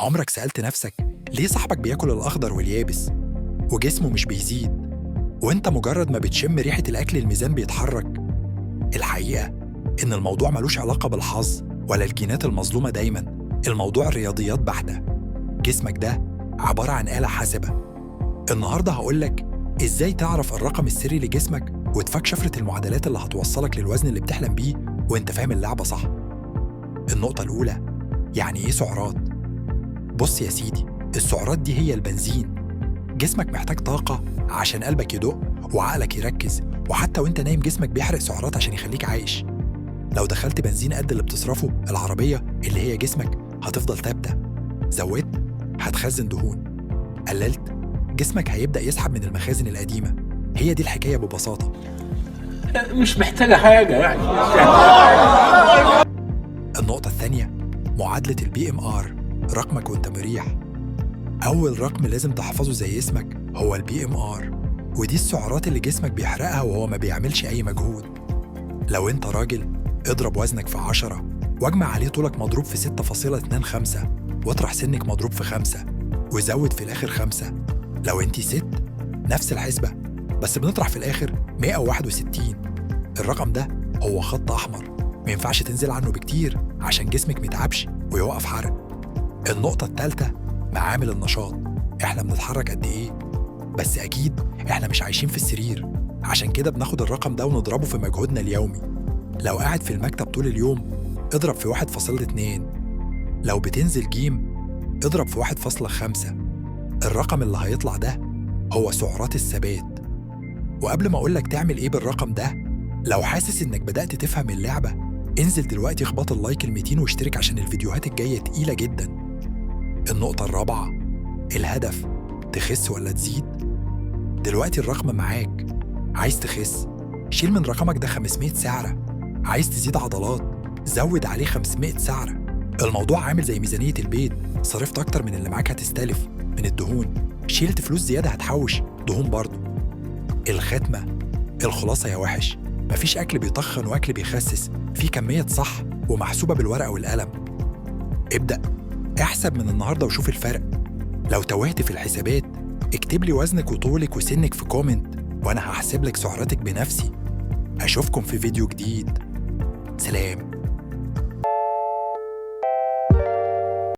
عمرك سألت نفسك ليه صاحبك بياكل الأخضر واليابس وجسمه مش بيزيد وإنت مجرد ما بتشم ريحة الأكل الميزان بيتحرك؟ الحقيقة إن الموضوع ملوش علاقة بالحظ ولا الجينات المظلومة دايماً، الموضوع الرياضيات بحتة. جسمك ده عبارة عن آلة حاسبة. النهاردة هقولك إزاي تعرف الرقم السري لجسمك وتفك شفرة المعادلات اللي هتوصلك للوزن اللي بتحلم بيه وإنت فاهم اللعبة صح. النقطة الأولى، يعني إيه سعرات؟ بص يا سيدي، السعرات دي هي البنزين. جسمك محتاج طاقة عشان قلبك يدق وعقلك يركز، وحتى وانت نايم جسمك بيحرق سعرات عشان يخليك عايش. لو دخلت بنزين قد اللي بتصرفه العربية اللي هي جسمك هتفضل ثابتة. زودت هتخزن دهون، قللت جسمك هيبدأ يسحب من المخازن القديمة. هي دي الحكاية ببساطة. مش محتاجة حاجة يعني. النقطة الثانية، معادلة البي ام ار، رقمك وانت مريح. أول رقم لازم تحفظه زي اسمك هو البي ام ار، ودي السعرات اللي جسمك بيحرقها وهو ما بيعملش أي مجهود. لو انت راجل اضرب وزنك في 10 واجمع عليه طولك مضروب في 6.25 واطرح سنك مضروب في 5 وزود في الآخر 5. لو انتي ست نفس الحسبة بس بنطرح في الآخر 161. الرقم ده هو خط أحمر، ما ينفعش تنزل عنه بكتير عشان جسمك ميتعبش ويوقف حرق. النقطة الثالثة، معامل النشاط. احنا بنتحرك قد ايه؟ بس أكيد احنا مش عايشين في السرير، عشان كده بناخد الرقم ده ونضربه في مجهودنا اليومي. لو قاعد في المكتب طول اليوم اضرب في 1.2. لو بتنزل جيم اضرب في 1.5. الرقم اللي هيطلع ده هو سعرات الثبات. وقبل ما أقولك تعمل إيه بالرقم ده، لو حاسس إنك بدأت تفهم اللعبة انزل دلوقتي اخبط اللايك 200 واشترك عشان الفيديوهات الجاية تقيلة جدا. النقطة الرابعة، الهدف، تخس ولا تزيد؟ دلوقتي الرقم معاك. عايز تخس شيل من رقمك ده 500 سعرة. عايز تزيد عضلات زود عليه 500 سعرة. الموضوع عامل زي ميزانية البيت، صرفت أكتر من اللي معاك هتستلف من الدهون، شيلت فلوس زيادة هتحوش دهون برضو. الختمة، الخلاصة يا وحش، مفيش أكل بيطخن وأكل بيخسس، في كمية صح ومحسوبة بالورقة والقلم. ابدأ احسب من النهاردة وشوف الفرق. لو توهت في الحسابات اكتب لي وزنك وطولك وسنك في كومنت وأنا هحسب لك سعراتك بنفسي. أشوفكم في فيديو جديد. سلام.